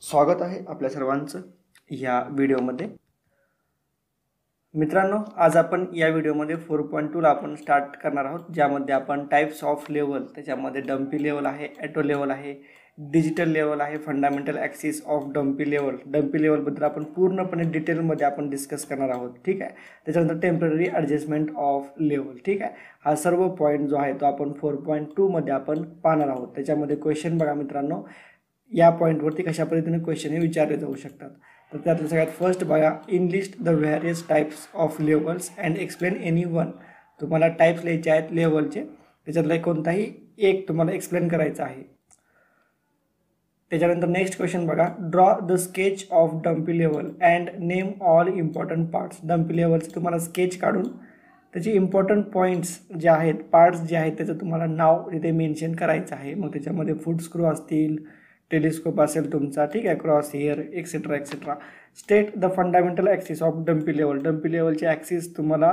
स्वागत आहे आपल्या सर्वांचं या व्हिडिओमध्ये। मित्रांनो, आज आपण या व्हिडिओमध्ये 4.2 ला आपण स्टार्ट करणार आहोत, ज्यामध्ये आपण टाइप्स ऑफ लेवल, त्याच्यामध्ये डम्पी लेवल आहे, ॲटो लेवल आहे, डिजिटल लेवल आहे, fundamental axis of dumpy level. Dumpy लेवलबद्दल आपण पूर्णपणे डिटेलमध्ये आपण डिस्कस करणार आहोत, ठीक आहे। त्याच्यानंतर टेम्पररी ॲडजस्टमेंट ऑफ लेवल, ठीक आहे। हा सर्व पॉईंट जो आहे तो आपण 4.2 मध्ये आपण पाहणार आहोत। त्याच्यामध्ये क्वेश्चन बघा मित्रांनो, या पॉईंटवरती कशा पद्धतीने क्वेश्चन हे विचारले जाऊ शकतात। तर त्यातलं सगळ्यात फर्स्ट बघा, in list the various types of levels and explain any one. तुम्हाला टाइप्स लिहायचे आहेत लेवलचे, त्याच्यातला कोणताही एक तुम्हाला एक्सप्लेन करायचा आहे। त्याच्यानंतर नेक्स्ट क्वेश्चन बघा, draw the sketch of dumpy level and name all important parts. Dumpy लेवलचे तुम्हाला स्केच काढून त्याचे इम्पॉर्टंट पॉईंट्स जे आहेत, पार्ट्स जे आहेत, त्याचं तुम्हाला नाव इथे मेन्शन करायचं आहे। मग त्याच्यामध्ये फूट स्क्रू असतील, टेलिस्कोप असेल तुमचा, ठीक आहे, cross hair etcetera etcetera. State the fundamental axis of dumpy level. Dumpy लेवलचे ॲक्सिस तुम्हाला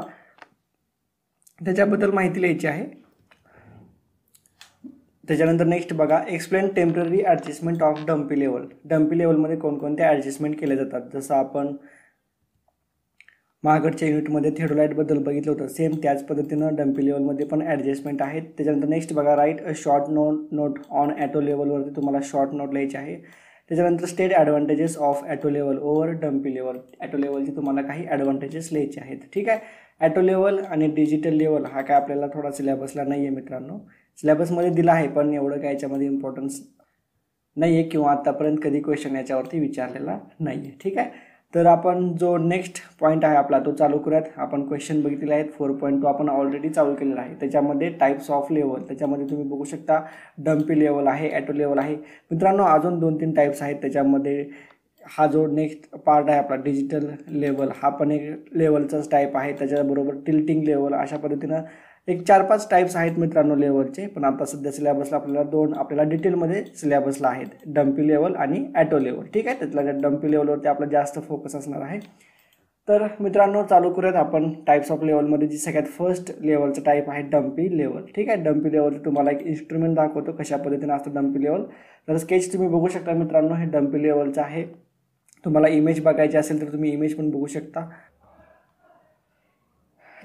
त्याच्याबद्दल माहिती लिहायची आहे। त्याच्यानंतर नेक्स्ट बघा, explain temporary adjustment of dumpy level. Dumpy लेवलमध्ये कोणकोणत्या ॲडजस्टमेंट केले जातात, जसं आपण मागच्या युनिटमध्ये थिओडोलाइटबद्दल बघितलं होतं, सेम त्याच पद्धतीनं डम्पी लेवलमध्ये पण ॲडजस्टमेंट आहेत। त्याच्यानंतर नेक्स्ट बघा, right a short note on auto लेवलवरती तुम्हाला शॉर्ट नोट लिहायची आहे। त्याच्यानंतर state advantages of auto level over dumpy level. Auto लेवलचे तुम्हाला काही ॲडव्हान्टेजेस लिहायचे आहेत, ठीक आहे। ॲटो लेवल आणि डिजिटल लेवल हा काय आपल्याला थोडा सिलेबसला नाही आहे मित्रांनो, सिलेबसमध्ये दिला आहे पण एवढं काय याच्यामध्ये इम्पॉर्टन्स नाही आहे किंवा आतापर्यंत कधी क्वेश्चन याच्यावरती विचारलेला नाही आहे, ठीक आहे। तर आपण जो नेक्स्ट पॉईंट आहे आपला तो चालू करूयात। आपण क्वेश्चन बघितलेले आहेत, 4.2 आपण ऑलरेडी चालू केलेला आहे। त्याच्यामध्ये टाइप्स ऑफ लेवल, त्याच्यामध्ये तुम्ही बघू शकता डम्पी लेवल आहे, ॲटो लेवल आहे मित्रांनो। अजून 2-3 टाइप्स आहेत त्याच्यामध्ये। हा जो नेक्स्ट पार्ट आहे आपला डिजिटल लेवल, हा पण एक लेवलचाच टाईप आहे। त्याच्याबरोबर टिल्टिंग लेवल, अशा पद्धतीनं एक 4-5 टाइप्स आहेत मित्रांनो लेवलचे। पण आता सध्या सिलेबसला आपल्याला 2 आपल्याला डिटेलमध्ये सिलेबसला आहेत, डम्पी लेवल आणि ॲटो लेवल, ठीक आहे। त्यातल्या डम्पी लेवलवरती आपला जास्त फोकस असणार आहे। तर मित्रांनो चालू करूयात आपण टाइप्स ऑफ लेवलमध्ये। जी सगळ्यात फर्स्ट लेवलचं टाईप आहे डम्पी लेवल, ठीक आहे। डम्पी लेवलचं तुम्हाला एक इन्स्ट्रुमेंट दाखवतो कशा पद्धतीने असतं डम्पी लेवल। तर स्केच तुम्ही बघू शकता मित्रांनो, हे डम्पी लेवलचं आहे। तुम्हाला इमेज बघायची असेल तर तुम्ही इमेज पण बघू शकता।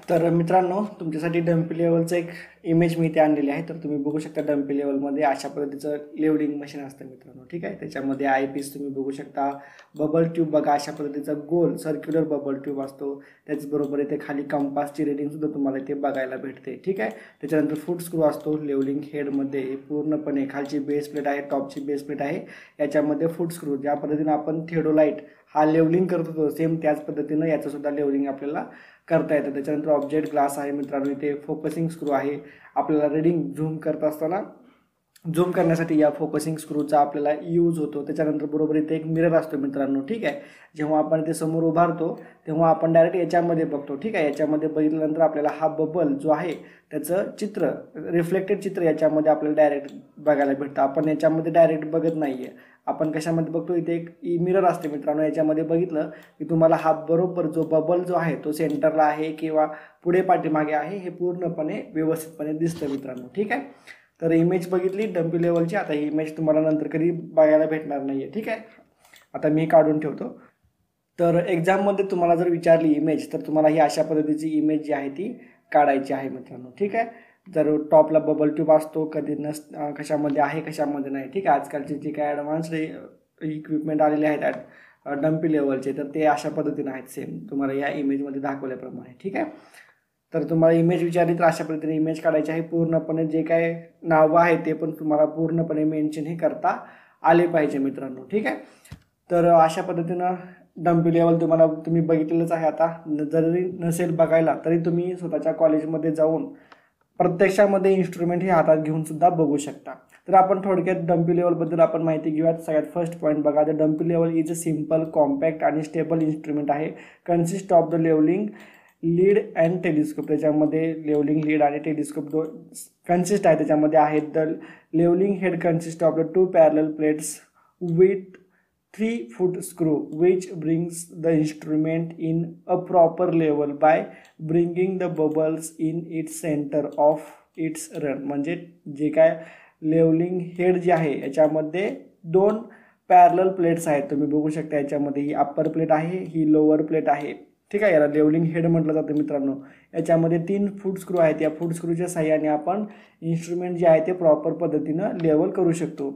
तर मित्रांनो तुमच्यासाठी डम्पी लेवलचं एक इमेज मी इथे आणलेली आहे। तर तुम्ही बघू शकता डम्पी लेवलमध्ये अशा पद्धतीचं लेवलिंग मशीन असतं मित्रांनो, ठीक आहे। त्याच्यामध्ये आय पीस तुम्ही बघू शकता, बबल ट्यूब बघा अशा पद्धतीचा गोल सर्क्युलर बबल ट्यूब असतो। त्याचबरोबर इथे खाली कंपासची रिडिंगसुद्धा तुम्हाला इथे बघायला भेटते, ठीक आहे। त्याच्यानंतर फूट स्क्रू असतो लेवलिंग हेडमध्ये, पूर्णपणे खालची बेस प्लेट आहे, टॉपची बेस प्लेट आहे, याच्यामध्ये फूट स्क्रू। ज्या पद्धतीने आपण थिओडोलाइट हा लेवलिंग करत होतो, सेम त्याच पद्धतीनं याचंसुद्धा लेवलिंग आपल्याला करता येतं। त्याच्यानंतर ऑब्जेक्ट ग्लास आहे मित्रांनो, इथे फोकसिंग स्क्रू आहे। आपल्याला रीडिंग झूम करत असताना झूम करण्यासाठी या फोकसिंग स्क्रूचा आपल्याला यूज होतो। त्याच्यानंतर बरोबर इथे एक मिरर असतो मित्रांनो, ठीक आहे। जेव्हा आपण इथे समोर उभारतो तेव्हा आपण डायरेक्ट याच्यामध्ये बघतो, ठीक आहे। याच्यामध्ये बघितल्यानंतर आपल्याला हा बबल जो आहे त्याचं चित्र, रिफ्लेक्टेड चित्र याच्यामध्ये आपल्याला डायरेक्ट बघायला भेटतं। आपण याच्यामध्ये डायरेक्ट बघत नाही आहे, आपण कशामध्ये बघतो, इथे एक मिरर असते मित्रांनो। याच्यामध्ये बघितलं की तुम्हाला हा बरोबर जो बबल जो आहे तो सेंटरला आहे किंवा पुढे पाठीमागे आहे हे पूर्णपणे व्यवस्थितपणे दिसतं मित्रांनो, ठीक आहे। तर इमेज बघितली डम्पी लेवलची। आता ही इमेज तुम्हाला नंतर कधी बघायला भेटणार नाही आहे, ठीक आहे। आता मी काढून ठेवतो। तर एक्झाममध्ये तुम्हाला जर विचारली इमेज, तर तुम्हाला ही अशा पद्धतीची इमेज जी आहे ती काढायची आहे मित्रांनो, ठीक आहे। जर टॉपला बबल ट्यूब असतो, कधी कशामध्ये आहे कशामध्ये नाही, ठीक आहे। आजकालचे जे काय ॲडव्हान्स्ड इक्विपमेंट आलेले आहेत डम्पी लेवलचे, तर ते अशा पद्धतीने आहेत, सेम तुम्हाला या इमेजमध्ये दाखवल्याप्रमाणे, ठीक आहे। तर तुम्हाला इमेज विचारली तर अशा पद्धतीने इमेज काढायची आहे। पूर्णपणे जे काय नावं आहे ते पण तुम्हाला पूर्णपणे मेन्शन हे करता आले पाहिजे मित्रांनो, ठीक आहे। तर अशा पद्धतीनं डम्पी लेवल तुम्ही बघितलेलंच आहे। आता जरी नसेल बघायला तरी तुम्ही स्वतःच्या कॉलेजमध्ये जाऊन प्रत्यक्षामध्ये इन्स्ट्रुमेंट हे हातात घेऊन सुद्धा बघू शकता। तर आपण थोडक्यात डम्पी लेवलबद्दल आपण माहिती घेऊयात। सगळ्यात फर्स्ट पॉईंट बघा, the dumpy level is a simple, compact आणि स्टेबल इन्स्ट्रुमेंट आहे। Consist of the levelling lead and telescope. त्याच्यामध्ये लेवलिंग लीड आणि टेलिस्कोप कन्सिस्ट आहे। त्याच्यामध्ये आहेत the levelling head consist of the 2 parallel plates with 3 foot screw which brings the instrument in a proper level by bringing the bubbles in its center of its run। म्हणजे जे काय levelling head जे आहे याच्यामध्ये 2 parallel plates आहेत, तुम्ही बघू शकता याच्यामध्ये ही अप्पर प्लेट आहे, ही लोअर प्लेट आहे, ठीक आहे. याला लेवलिंग हेड म्हटलं जातं मित्रांनो. याच्यामध्ये 3 फूट स्क्रू आहेत, या फूट स्क्रूच्या साह्याने आपण इन्स्ट्रुमेंट जे आहे ते प्रॉपर पद्धतीनं लेवल करू शकतो.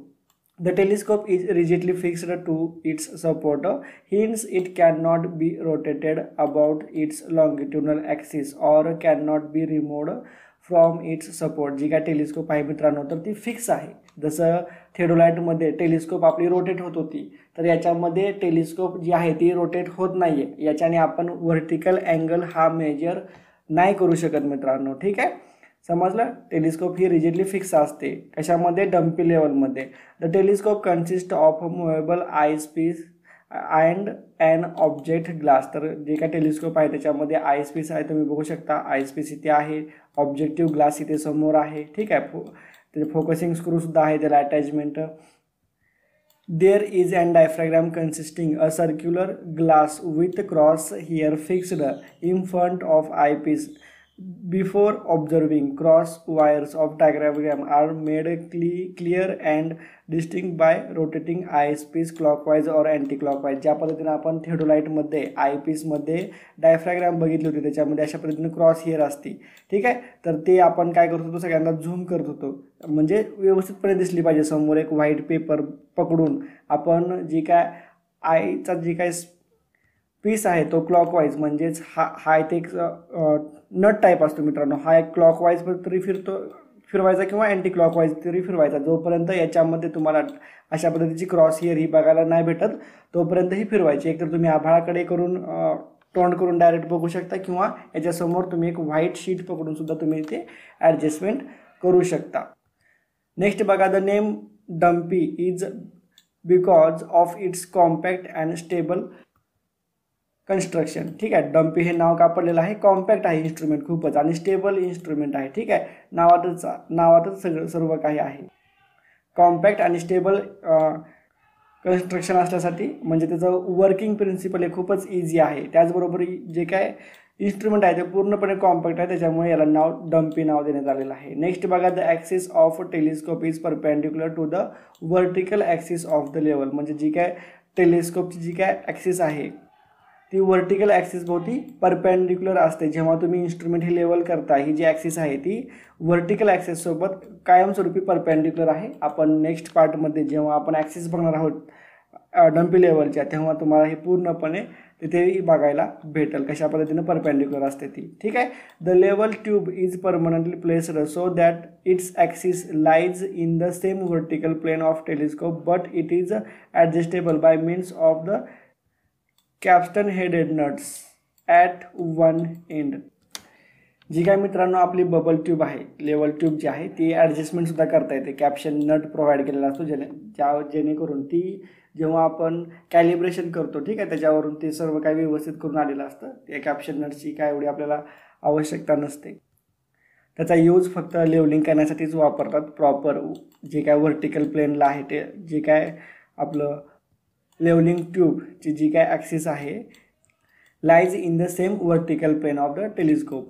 The telescope is rigidly fixed to its support, hence it can not be rotated about its longitudinal axis or can not be removed from its support. जी काय टेलिस्कोप आहे मित्रांनो तर ती फिक्स आहे. जसं थेडोलाइटमध्ये टेलिस्कोप आपली रोटेट होत होती, तर याच्यामध्ये टेलिस्कोप जी आहे ती रोटेट होत नाही आहे. याच्याने आपण व्हर्टिकल अँगल हा मेजर नाही करू शकत मित्रांनो, ठीक आहे. समजलं. टेलिस्कोप ही रिजिडली फिक्स असते. कशामध्ये? डम्पी लेवलमध्ये. The telescope consist of movable eye piece and an object glass. तर जे काय टेलिस्कोप आहे त्याच्यामध्ये आयस पीस आहे, तुम्ही बघू शकता. आयस पीस इथे आहे, ऑब्जेक्टिव्ह ग्लास इथे समोर आहे, ठीक आहे. त्याचे फोकसिंग स्क्रूसुद्धा आहे त्याला attachment. There is and diaphragm consisting a circular glass with cross hair fixed in front of eye piece. Before observing, cross wires of diagram are made clear and distinct by rotating eyepiece clockwise or anti-clockwise. ज्या पद्धतीने आपण थेडोलाइटमध्ये आयपीसमध्ये diaphragm बघितली होती, त्याच्यामध्ये अशा पद्धतीने cross here असते, ठीक आहे. तर ते आपण काय करत होतो, सगळ्यांना झूम करत होतो, म्हणजे व्यवस्थितपणे दिसली पाहिजे. समोर एक व्हाईट पेपर पकडून आपण जी काय आयचा जी काय पीस आहे तो क्लॉकवाईज, म्हणजेच हा इथे एक नट टाईप असतो मित्रांनो. हा एक क्लॉकवाईज तरी फिरवायचा किंवा अँटी क्लॉकवाईज तरी फिरवायचा. जोपर्यंत याच्यामध्ये तुम्हाला अशा पद्धतीची क्रॉस हिअर ही बघायला नाही भेटत तोपर्यंत ही फिरवायची. एकतर तुम्ही आभाळाकडे करून तोंड करून डायरेक्ट बघू शकता, किंवा याच्यासमोर तुम्ही एक व्हाईट शीट पकडून सुद्धा तुम्ही इथे ॲडजस्टमेंट करू शकता. नेक्स्ट बघा, the name dumpy is because of its compact and stable construction, ठीक आहे. डम्पी हे नाव का पडलेलं आहे? कॉम्पॅक्ट आहे इन्स्ट्रुमेंट खूपच, आणि स्टेबल इन्स्ट्रुमेंट आहे, ठीक आहे. नावातच सर्व काही आहे. कॉम्पॅक्ट आणि स्टेबल कन्स्ट्रक्शन असल्यासाठी म्हणजे त्याचं वर्किंग प्रिन्सिपल हे खूपच इझी आहे. त्याचबरोबर जे काय इन्स्ट्रुमेंट आहे ते पूर्णपणे कॉम्पॅक्ट आहे, त्याच्यामुळे याला डम्पी नाव देण्यात आलेलं आहे. नेक्स्ट बघा, the axis of telescope is perpendicular to the vertical axis of the level. म्हणजे जी काय टेलिस्कोपची जी काय ॲक्सिस आहे ती व्हर्टिकल ॲक्सिस भोवती परपेंडिक्युलर असते. जेव्हा तुम्ही इन्स्ट्रुमेंट हे लेवल करता, ही जी ॲक्सिस आहे ती व्हर्टिकल ॲक्सिससोबत कायमस्वरूपी परपेंडिक्युलर आहे. आपण नेक्स्ट पार्टमध्ये जेव्हा आपण ॲक्सिस बघणार आहोत डम्पी लेवलच्या, तेव्हा तुम्हाला हे पूर्णपणे तिथे बघायला भेटेल कशा पद्धतीने परपेंडिक्युलर असते ती, ठीक आहे. The level tube is permanently placed so that its axis lies in the same vertical plane of telescope, but it is adjustable by means of the capstan headed nuts at one end. जी काय मित्रांनो आपली bubble tube आहे, level tube जी आहे ती ॲडजस्टमेंटसुद्धा करता येते. कॅप्शन नट प्रोव्हाइड केलेला असतो जेणेकरून ती जेव्हा आपण कॅलिब्रेशन करतो, ठीक आहे, त्याच्यावरून ते सर्व काही व्यवस्थित करून आलेलं असतं. त्या कॅप्शन नटची काय एवढी आपल्याला आवश्यकता नसते. त्याचा यूज फक्त लेवलिंग करण्यासाठीच वापरतात. प्रॉपर जे काय व्हर्टिकल प्लेनला आहे ते जे काय आपलं लेवलिंग ट्यूबची जी काय ॲक्सिस आहे lies in the same vertical plane of the telescope,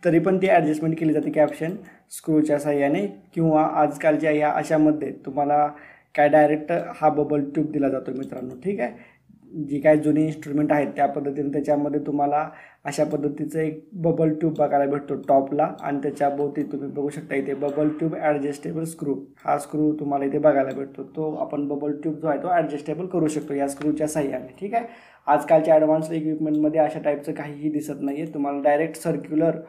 तरी पण ती ॲडजस्टमेंट केली जाते कॅप्शन स्क्रूच्या साह्याने, किंवा आजकालच्या या अशामध्ये तुम्हाला काय डायरेक्ट हा बबल ट्यूब दिला जातो मित्रांनो, ठीक आहे. जी काय जुनी इन्स्ट्रुमेंट आहेत त्या पद्धतीने त्याच्यामध्ये तुम्हाला अशा पद्धतीचं एक बबल ट्यूब बघायला भेटतो टॉपला, आणि त्याच्या भोवती तुम्ही बघू शकता इथे बबल ट्यूब ॲडजस्टेबल स्क्रू, हा स्क्रू तुम्हाला इथे बघायला भेटतो. तो आपण बबल ट्यूब जो आहे तो ॲडजस्टेबल करू शकतो या स्क्रूच्या साह्याने, ठीक आहे. आजकालच्या ॲडव्हान्स इक्विपमेंटमध्ये अशा टाईपचं काहीही दिसत नाही आहे. तुम्हाला डायरेक्ट सर्क्युलर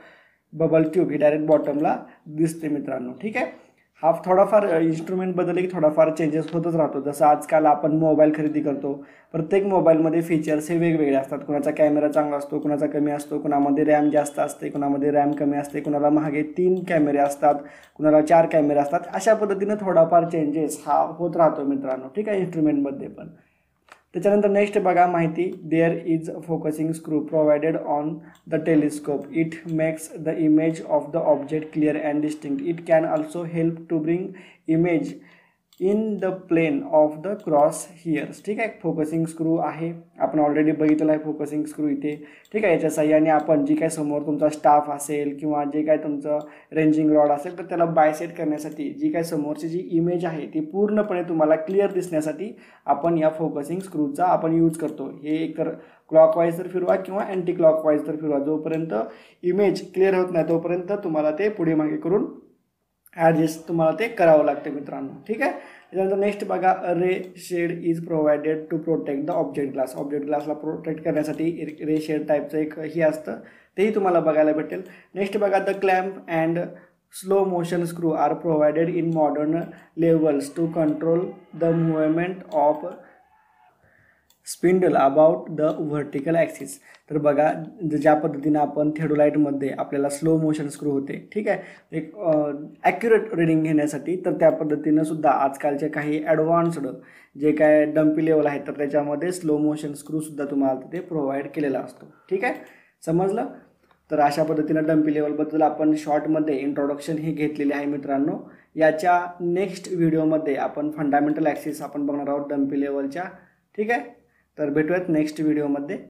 बबल ट्यूब ही डायरेक्ट बॉटमला दिसते मित्रांनो, ठीक आहे. हा थोडाफार इन्स्ट्रुमेंट बदलले की थोडाफार चेंजेस होतच राहतो. जसं आजकाल आपण मोबाईल खरेदी करतो, प्रत्येक मोबाईलमध्ये फीचर्स हे वेगवेगळे असतात. कुणाचा कॅमेरा चांगला असतो, कुणाचा कमी असतो, कुणामध्ये रॅम जास्त असते, कुणामध्ये रॅम कमी असते, कुणाला मागे 3 कॅमेरे असतात, कुणाला 4 कॅमेरे असतात. अशा पद्धतीने थोडाफार चेंजेस हा होत राहतो मित्रांनो, ठीक आहे, इन्स्ट्रुमेंटमध्ये पण. त्याच्यानंतर नेक्स्ट बघा माहिती, there is focusing screw provided on the telescope. It makes the image of the object clear and distinct. It can also help to bring image in the plane of the cross hairs. ठीक आहे, focusing screw आहे, आपण already बघितलेलं आहे focusing screw इथे. ठीक आहे, याच्या साह्याने आपण जी काय समोर तुमचा स्टाफ असेल किंवा जे काय तुमचं रेंजिंग रॉड असेल तर त्याला बायसेट करण्यासाठी जी काय समोरची जी इमेज आहे ती पूर्णपणे तुम्हाला क्लिअर दिसण्यासाठी आपण या फोकसिंग स्क्रूचा आपण यूज करतो. हे एकतर क्लॉकवाईज तर फिरवा किंवा अँटी क्लॉकवाईज तर फिरवा, जोपर्यंत इमेज क्लिअर होत नाही तोपर्यंत तुम्हाला ते पुढे मागे करून ॲडजस्ट तुम्हाला ते करावं लागतं मित्रांनो. ठीक आहे, त्याच्यानंतर नेक्स्ट बघा, ray shade is provided to protect the object glass. Object ग्लासला प्रोटेक्ट करण्यासाठी रे शेड टाईपचं एक हे असतं, तेही तुम्हाला बघायला भेटेल. नेक्स्ट बघा, the clamp and slow motion screw are provided in modern levels to control the movement of spindle about the vertical axis. तर बघा, ज्या पद्धतीनं आपण थेडोलाईटमध्ये आपल्याला स्लो मोशन स्क्रू होते, ठीक आहे, एक ॲक्युरेट रिडिंग घेण्यासाठी, तर त्या पद्धतीनं सुद्धा आजकालचे काही ॲडव्हान्स्ड जे काय डम्पी लेवल आहेत तर त्याच्यामध्ये स्लो मोशन स्क्रूसुद्धा तुम्हाला तिथे प्रोव्हाइड केलेला असतो. ठीक आहे, समजलं. तर अशा पद्धतीनं डम्पी लेवलबद्दल आपण शॉर्टमध्ये इंट्रोडक्शन हे घेतलेले आहे मित्रांनो. याच्या नेक्स्ट व्हिडिओमध्ये आपण फंडामेंटल ॲक्सिस आपण बघणार आहोत डम्पी लेवलच्या. ठीक आहे, तर भेटूयात नेक्स्ट व्हिडिओमध्ये.